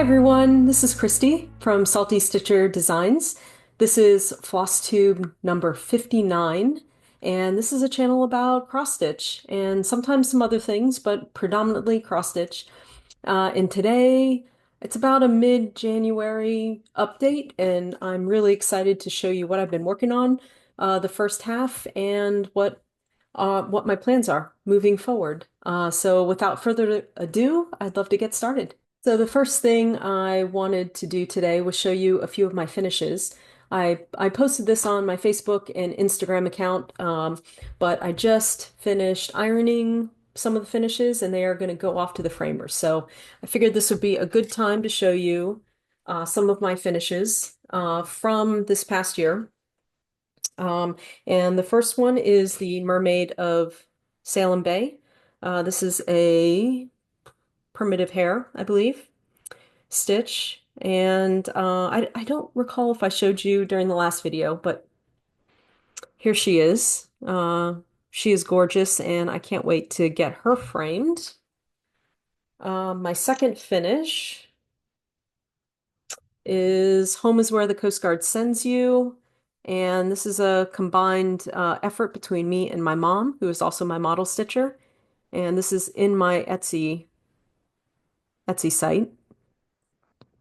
everyone, this is Christy from SaltyStitcherDesigns. This is Floss Tube number 59, and this is a channel about cross stitch and sometimes some other things, but predominantly cross stitch. And today it's about a mid-January update, and I'm really excited to show you what I've been working on the first half and what my plans are moving forward. So without further ado, I'd love to get started. So the first thing I wanted to do today was show you a few of my finishes. I posted this on my Facebook and Instagram account, but I just finished ironing some of the finishes and they are going to go off to the framer. So I figured this would be a good time to show you some of my finishes from this past year. And the first one is the Mermaid of Salem Bay. This is a primitive Hare, I believe, stitch. And I don't recall if I showed you during the last video, but here she is. She is gorgeous, and I can't wait to get her framed. My second finish is Home is Where the Coast Guard Sends You. And this is a combined effort between me and my mom, who is also my model stitcher. And this is in my Etsy site.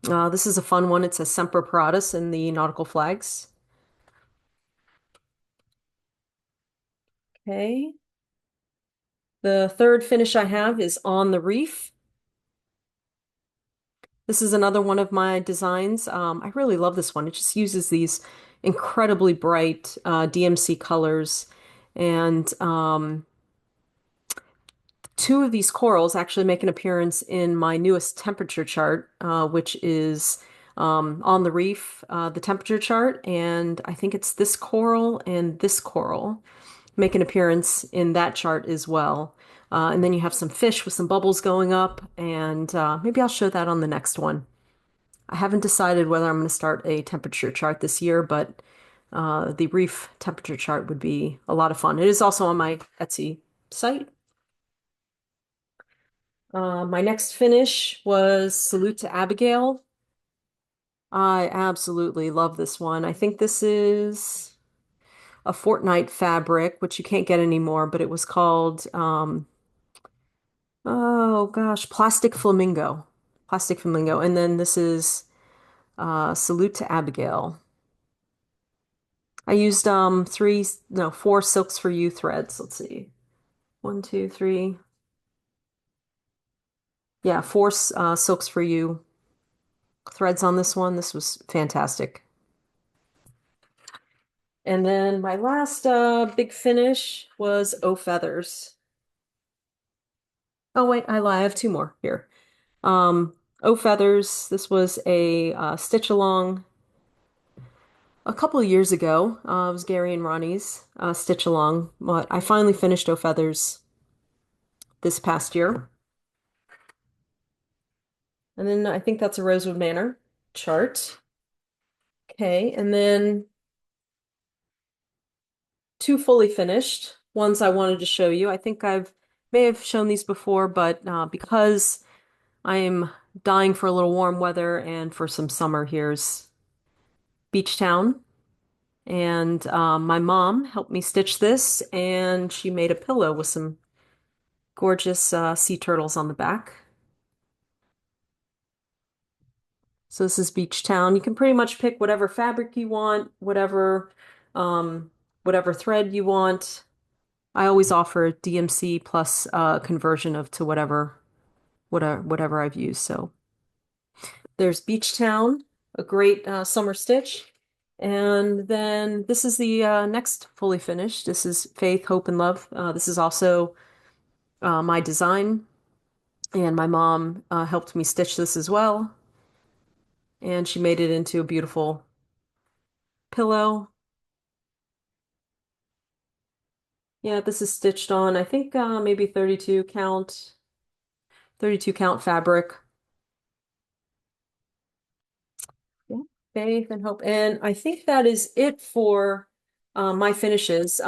This is a fun one. It says Semper Paratus in the nautical flags. Okay. The third finish I have is On the Reef. This is another one of my designs. I really love this one. It just uses these incredibly bright DMC colors. And two of these corals actually make an appearance in my newest temperature chart, which is On the Reef, the temperature chart. And I think it's this coral and this coral make an appearance in that chart as well. And then you have some fish with some bubbles going up, and maybe I'll show that on the next one. I haven't decided whether I'm going to start a temperature chart this year, but the reef temperature chart would be a lot of fun. It is also on my Etsy site. My next finish was Salute to Abigail. I absolutely love this one. I think this is a Fortnite fabric, which you can't get anymore, but it was called, oh gosh, Plastic Flamingo. Plastic Flamingo. And then this is Salute to Abigail. I used four Silks for You threads. Let's see. One, two, three. Yeah, four Silks for You threads on this one. This was fantastic. And then my last big finish was Oh Feathers. Oh wait, I lie. I have two more here. Oh Feathers. This was a stitch along a couple of years ago. It was Gary and Ronnie's stitch along, but I finally finished Oh Feathers this past year. And then I think that's a Rosewood Manor chart. Okay, and then two fully finished ones I wanted to show you. I think may have shown these before, but because I am dying for a little warm weather and for some summer, here's Beach Town. And my mom helped me stitch this, and she made a pillow with some gorgeous sea turtles on the back. So this is Beach Town. You can pretty much pick whatever fabric you want, um, whatever thread you want. I always offer DMC plus conversion of to whatever I've used. So there's Beach Town, a great summer stitch. And then this is the next fully finished. This is Faith, Hope, and Love. This is also my design, and my mom helped me stitch this as well. And she made it into a beautiful pillow. Yeah, this is stitched on, I think maybe 32 count fabric. Yeah, Faith and Hope. And I think that is it for my finishes.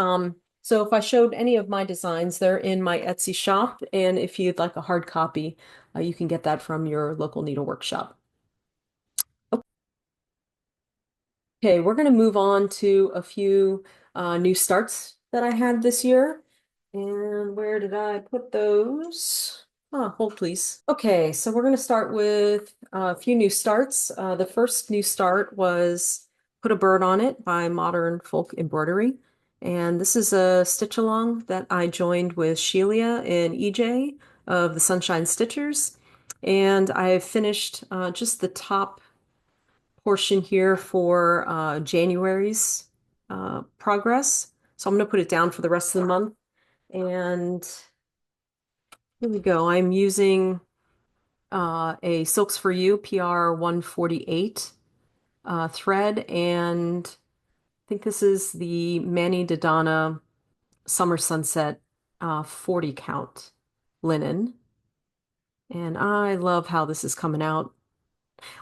So if I showed any of my designs, they're in my Etsy shop. And if you'd like a hard copy, you can get that from your local needlework shop. Okay, we're going to move on to a few new starts that I had this year. And where did I put those? Hold please. Okay, so we're going to start with a few new starts. The first new start was Put a Bird on It by Modern Folk Embroidery. And this is a stitch along that I joined with Sheila and EJ of the Sunshine Stitchers. And I've finished just the top portion here for January's progress. So I'm going to put it down for the rest of the month. And here we go. I'm using a Silks for You PR 148 thread, and I think this is the Manny Dodana Summer Sunset 40 count linen. And I love how this is coming out.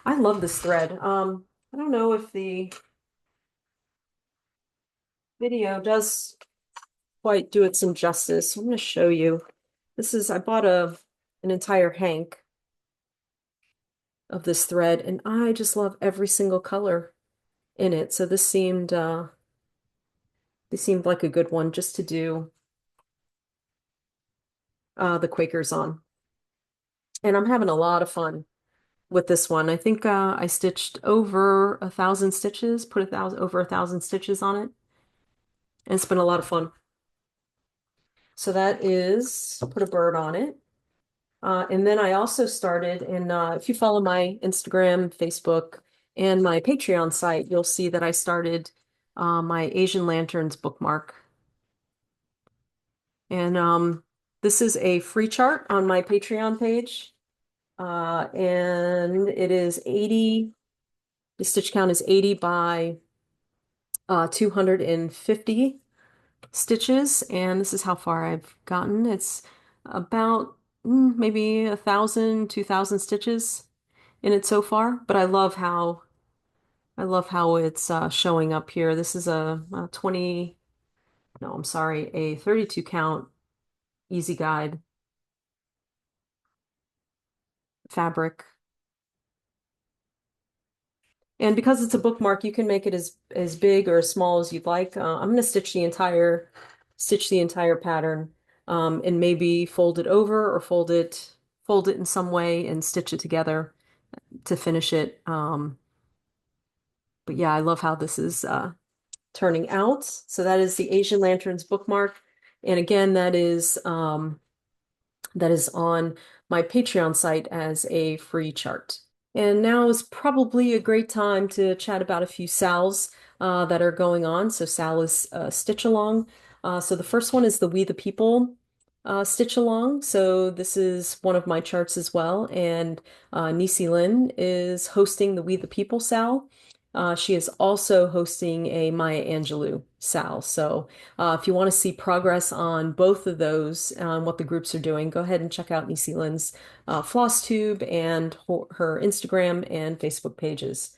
I love this thread. I don't know if the video does quite do it some justice. I'm going to show you. I bought an entire hank of this thread, and I just love every single color in it. So this seemed like a good one just to do the Quakers on. And I'm having a lot of fun with this one. I think I stitched over 1,000 stitches, put over 1,000 stitches on it, and it's been a lot of fun. So that is Put a Bird on It. And then I also started, and if you follow my Instagram, Facebook, and my Patreon site, you'll see that I started my Asian Lanterns bookmark. And this is a free chart on my Patreon page. And it is 80, the stitch count is 80 by 250 stitches. And this is how far I've gotten. It's about maybe 1,000, 2,000 stitches in it so far, but I love how it's showing up here. This is a 20, no, I'm sorry, a 32 count easy guide fabric. And because it's a bookmark, you can make it as big or as small as you'd like. I'm going to stitch the entire pattern, and maybe fold it over or fold it in some way and stitch it together to finish it. But yeah, I love how this is turning out. So that is the Asian Lanterns bookmark. And again, that is on my Patreon site as a free chart. And now is probably a great time to chat about a few SALs that are going on. So SAL is Stitch Along. So the first one is the We the People Stitch Along. So this is one of my charts as well. And Nisi Lin is hosting the We the People SAL. She is also hosting a Maya Angelou SAL. So if you want to see progress on both of those, what the groups are doing, go ahead and check out Nisi Lin's Floss Tube and her Instagram and Facebook pages.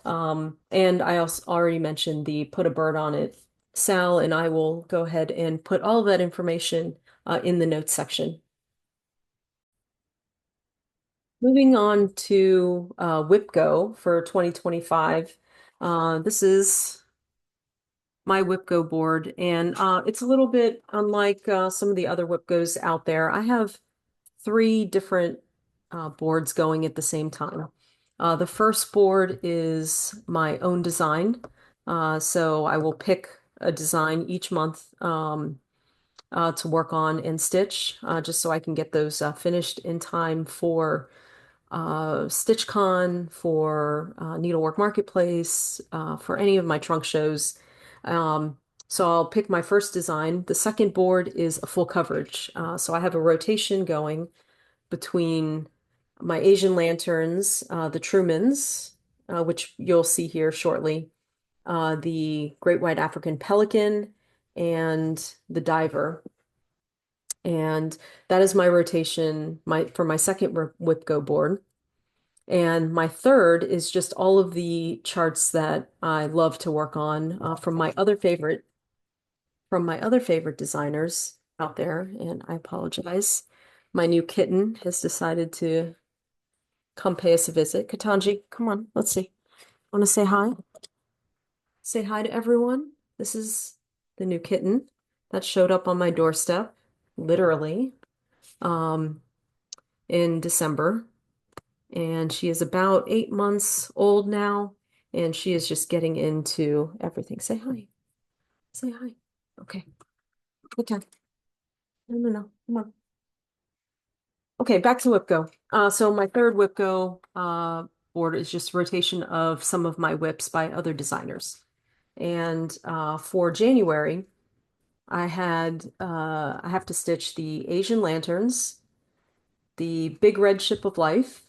And I also already mentioned the Put a Bird on It SAL, and I will go ahead and put all of that information in the notes section. Moving on to WhipGo for 2025. This is my WhipGo board, and it's a little bit unlike some of the other WhipGos out there. I have three different boards going at the same time. The first board is my own design. So I will pick a design each month to work on and stitch, just so I can get those finished in time for StitchCon, for Needlework Marketplace, for any of my trunk shows. So I'll pick my first design. The second board is a full coverage. So I have a rotation going between my Asian lanterns, the Trumans, which you'll see here shortly, the Great White African Pelican, and the Diver. And that is my rotation for my second WhipGo board. And my third is just all of the charts that I love to work on from my other favorite designers out there. And I apologize. My new kitten has decided to come pay us a visit. Katanji, come on, let's see. Want to say hi? Say hi to everyone. This is the new kitten that showed up on my doorstep, literally, um, in December. And she is about 8 months old now, and she is just getting into everything. Say hi. Say hi. Okay. Okay. No, no, no. Come on. Okay, back to WhipGo. So my third WhipGo board is just rotation of some of my whips by other designers. And for January, I have to stitch the Asian lanterns, the Big Red Ship of Life,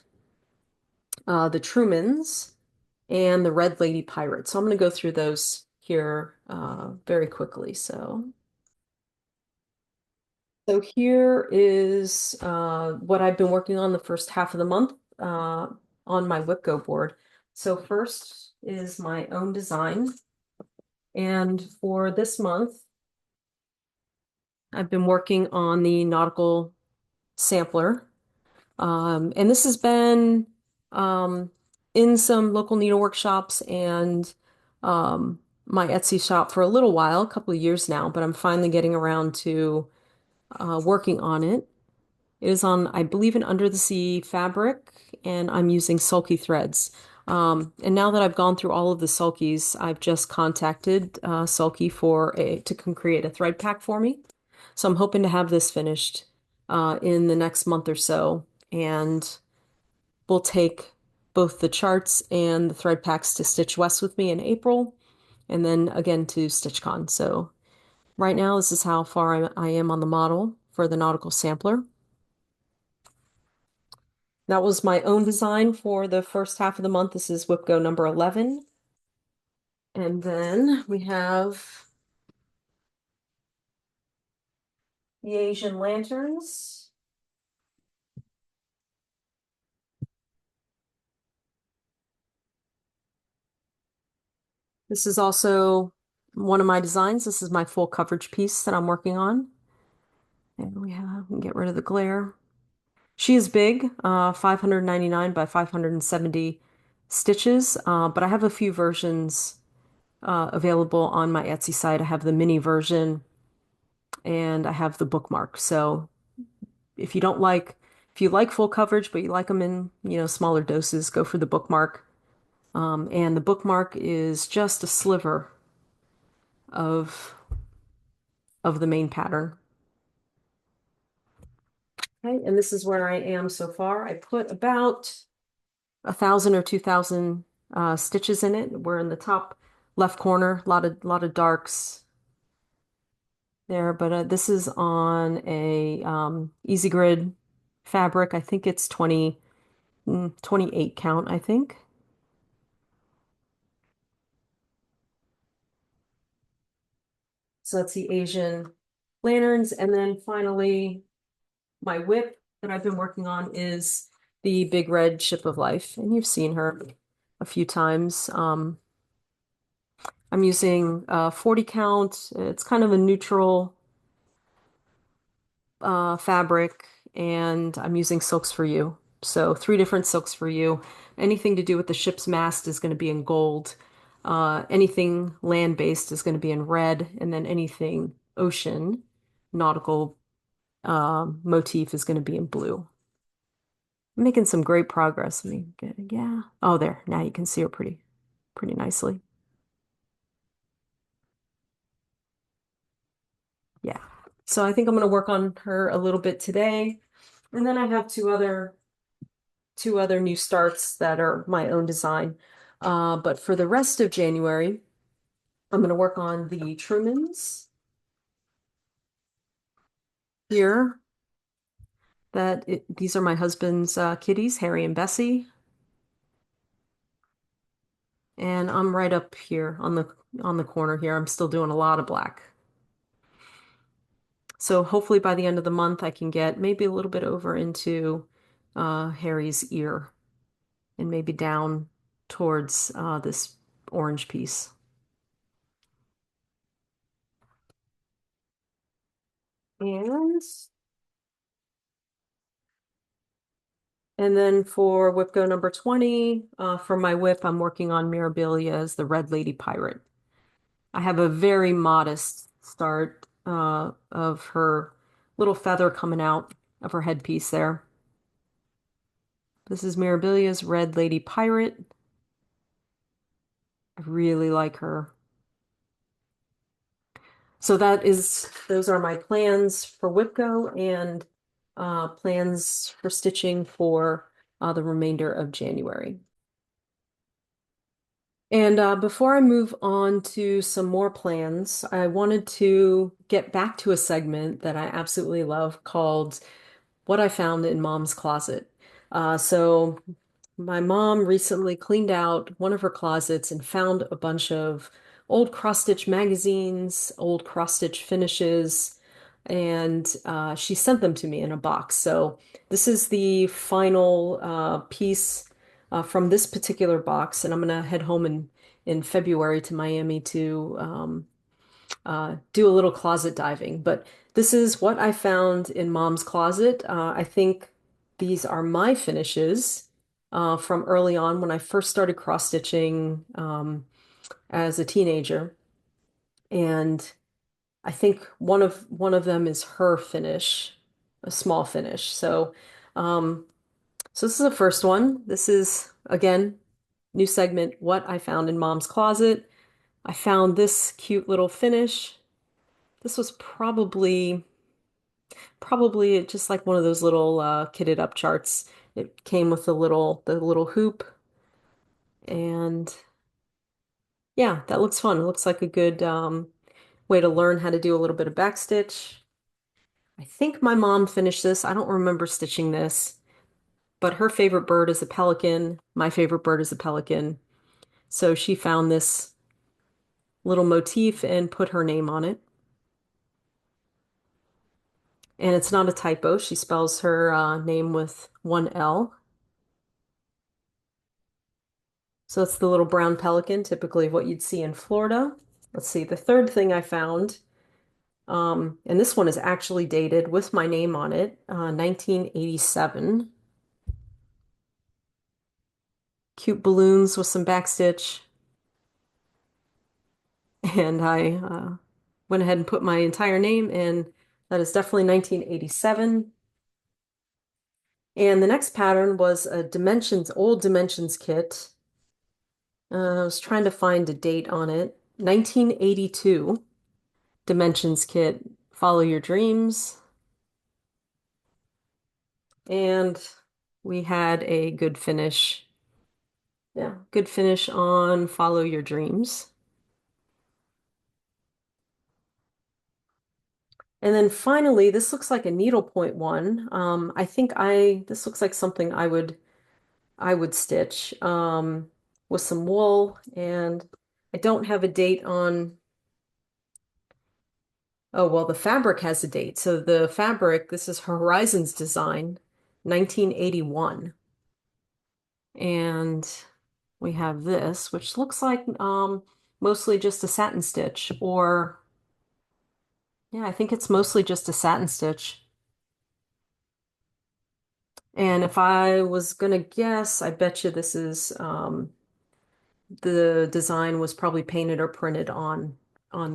the Trumans, and the Red Lady Pirate. So I'm going to go through those here very quickly. So here is what I've been working on the first half of the month on my WhipGo board. So first is my own design. And for this month, I've been working on the nautical sampler. And this has been um, in some local needle workshops and my Etsy shop for a little while, a couple of years now, but I'm finally getting around to working on it. It is on, I believe, an under the sea fabric, and I'm using sulky threads. And now that I've gone through all of the sulkies, I've just contacted Sulky to create a thread pack for me. So I'm hoping to have this finished in the next month or so, and we'll take both the charts and the thread packs to Stitch West with me in April, and then again to StitchCon. So right now, this is how far I am on the model for the nautical sampler. That was my own design for the first half of the month. This is WhipGo number 11. And then we have the Asian lanterns. This is also one of my designs. This is my full coverage piece that I'm working on. And we can get rid of the glare. She is big, 599 by 570 stitches, but I have a few versions available on my Etsy site. I have the mini version and I have the bookmark. So if you don't like, if you like full coverage, but you like them in, smaller doses, go for the bookmark. And the bookmark is just a sliver of of the main pattern. Okay, and this is where I am so far. I put about 1,000 or 2,000 stitches in it. We're in the top left corner, a lot of darks there, but this is on a easy grid fabric. I think it's 28 count, I think. So that's the Asian lanterns. And then finally, my whip that I've been working on is the Big Red Ship of Life. And you've seen her a few times. I'm using 40 count. It's kind of a neutral fabric, and I'm using Silks for You. So 3 different Silks for You. Anything to do with the ship's mast is going to be in gold. Anything land-based is going to be in red, and then anything ocean, nautical motif is going to be in blue. I'm making some great progress. Let me get it. Yeah. Oh, there. Now you can see her pretty nicely. Yeah. So I think I'm going to work on her a little bit today. And then I have two other new starts that are my own design. But for the rest of January, I'm going to work on the Trumans here. These are my husband's kitties, Harry and Bessie. And I'm right up here on the corner here. I'm still doing a lot of black. So hopefully by the end of the month, I can get maybe a little bit over into Harry's ear and maybe down towards this orange piece. And And then for whip go number 20, for my whip, I'm working on Mirabilia as the Red Lady Pirate. I have a very modest start of her little feather coming out of her headpiece there. This is Mirabilia's Red Lady Pirate. I really like her. So those are my plans for Whipco and plans for stitching for the remainder of January. And before I move on to some more plans, I wanted to get back to a segment that I absolutely love called What I Found in Mom's Closet. So my mom recently cleaned out one of her closets and found a bunch of old cross-stitch magazines, old cross-stitch finishes, and she sent them to me in a box. So this is the final piece from this particular box, and I'm gonna head home in February to Miami to do a little closet diving. But this is what I found in Mom's closet. I think these are my finishes from early on when I first started cross stitching as a teenager, and I think one of them is her finish, a small finish. Um, so this is the first one. This is again new segment, what I found in Mom's closet. I found this cute little finish. This was probably just like one of those little kitted up charts. It came with the little hoop, and yeah, that looks fun. It looks like a good way to learn how to do a little bit of backstitch. I think my mom finished this. I don't remember stitching this, but her favorite bird is a pelican. My favorite bird is a pelican. So she found this little motif and put her name on it. And it's not a typo. She spells her name with one L. So it's the little brown pelican, typically what you'd see in Florida. Let's see, the third thing I found, and this one is actually dated with my name on it, 1987. Cute balloons with some backstitch. And I went ahead and put my entire name in. That is definitely 1987. And the next pattern was a old dimensions kit. I was trying to find a date on it. 1982 dimensions kit, Follow Your Dreams. And we had a good finish. Yeah, good finish on Follow Your Dreams. And then finally, this looks like a needlepoint one. I think this looks like something I would stitch with some wool, and I don't have a date on. Oh, well, the fabric has a date. So the fabric, this is Horizons design, 1981. And we have this, which looks like mostly just a satin stitch, or yeah, I think it's mostly just a satin stitch. And if I was gonna guess, I bet you this is the design was probably painted or printed on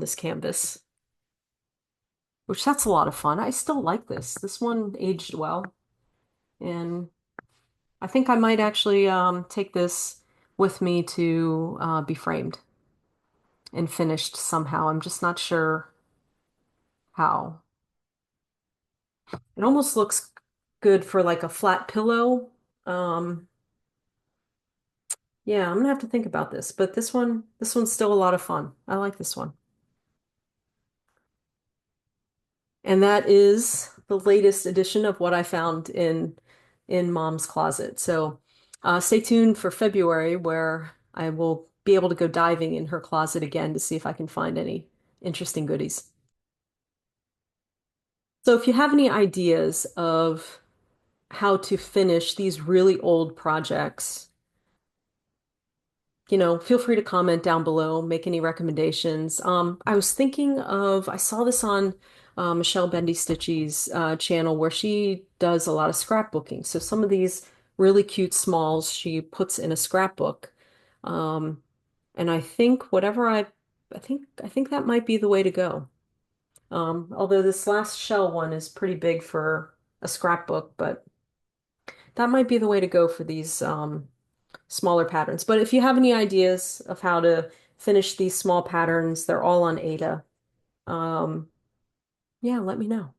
this canvas, which that's a lot of fun. I still like this. This one aged well, and I think I might actually take this with me to be framed and finished somehow. I'm just not sure how. It almost looks good for like a flat pillow. Um, yeah, I'm gonna have to think about this, but this one's still a lot of fun. I like this one. And that is the latest edition of what I found in Mom's closet. So stay tuned for February, where I will be able to go diving in her closet again to see if I can find any interesting goodies. So if you have any ideas of how to finish these really old projects, feel free to comment down below, make any recommendations. I saw this on Michelle Bendy Stitchy's channel where she does a lot of scrapbooking. So some of these really cute smalls she puts in a scrapbook. Um, and I think whatever I I think that might be the way to go. Although this last shell one is pretty big for a scrapbook, but that might be the way to go for these smaller patterns. But if you have any ideas of how to finish these small patterns, they're all on Ada. Um, yeah, let me know.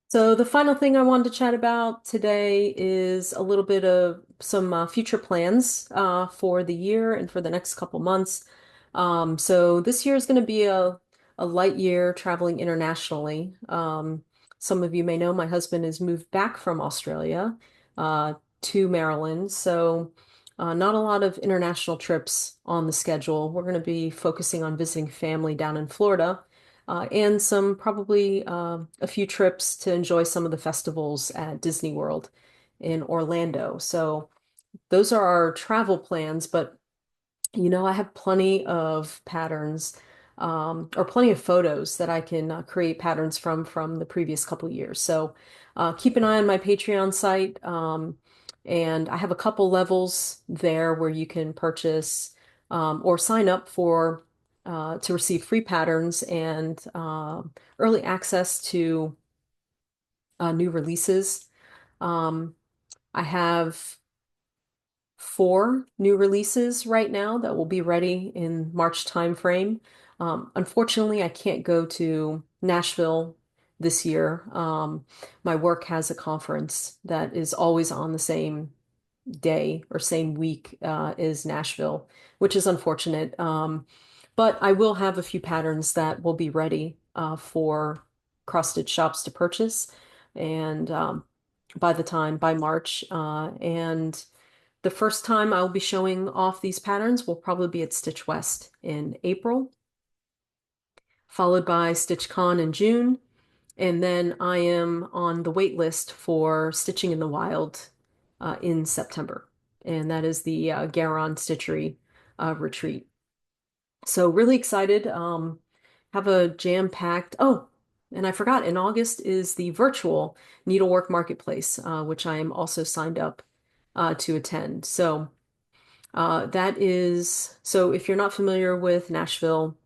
So the final thing I wanted to chat about today is a little bit of some future plans for the year and for the next couple months. So this year is going to be a light year traveling internationally. Some of you may know my husband has moved back from Australia uh, to Maryland, so not a lot of international trips on the schedule. We're going to be focusing on visiting family down in Florida and some probably a few trips to enjoy some of the festivals at Disney World in Orlando. So those are our travel plans, but I have plenty of patterns or plenty of photos that I can create patterns from the previous couple years. So keep an eye on my Patreon site. And I have a couple levels there where you can purchase or sign up for to receive free patterns and early access to new releases. Um, I have 4 new releases right now that will be ready in March timeframe. Unfortunately, I can't go to Nashville this year. My work has a conference that is always on the same day or same week as Nashville, which is unfortunate. But I will have a few patterns that will be ready for cross-stitch shops to purchase, and by March, and the first time I'll be showing off these patterns will probably be at Stitch West in April, followed by StitchCon in June, and then I am on the wait list for Stitching in the Wild in September, and that is the Garon Stitchery retreat. So really excited. Have a jam-packed. Oh, and I forgot, in August is the virtual needlework marketplace, which I am also signed up to attend. So so if you're not familiar with Nashville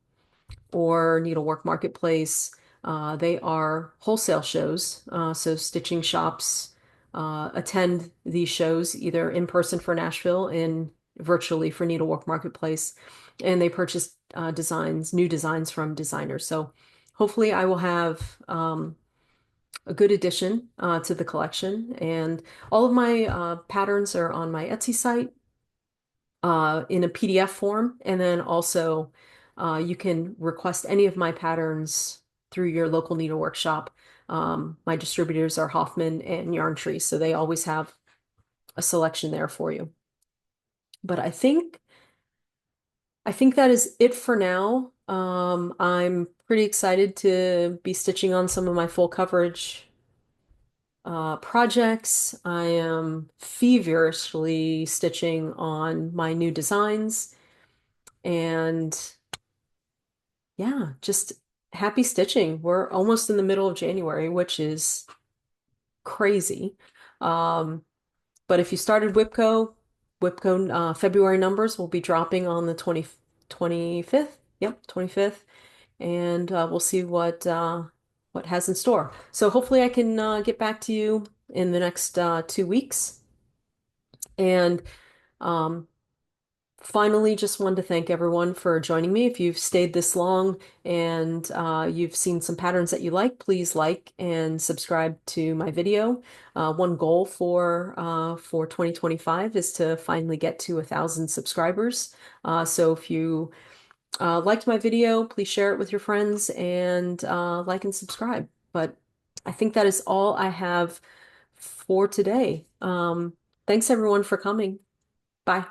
or Needlework Marketplace, they are wholesale shows. So stitching shops attend these shows either in person for Nashville and virtually for Needlework Marketplace. And they purchase new designs from designers. So hopefully I will have a good addition to the collection. And all of my patterns are on my Etsy site in a PDF form. And then also you can request any of my patterns through your local needlework shop. My distributors are Hoffman and Yarn Tree, so they always have a selection there for you. But I think that is it for now. I'm pretty excited to be stitching on some of my full coverage projects. I am feverishly stitching on my new designs. And yeah, just happy stitching. We're almost in the middle of January, which is crazy. Um, but if you started WIPCO February numbers will be dropping on the 25th. Yep, 25th. And we'll see what has in store. So hopefully I can get back to you in the next 2 weeks. And um, finally, just wanted to thank everyone for joining me. If you've stayed this long and you've seen some patterns that you like, please like and subscribe to my video. One goal for 2025 is to finally get to 1,000 subscribers. So if you liked my video, please share it with your friends and like and subscribe. But I think that is all I have for today. Thanks everyone for coming. Bye.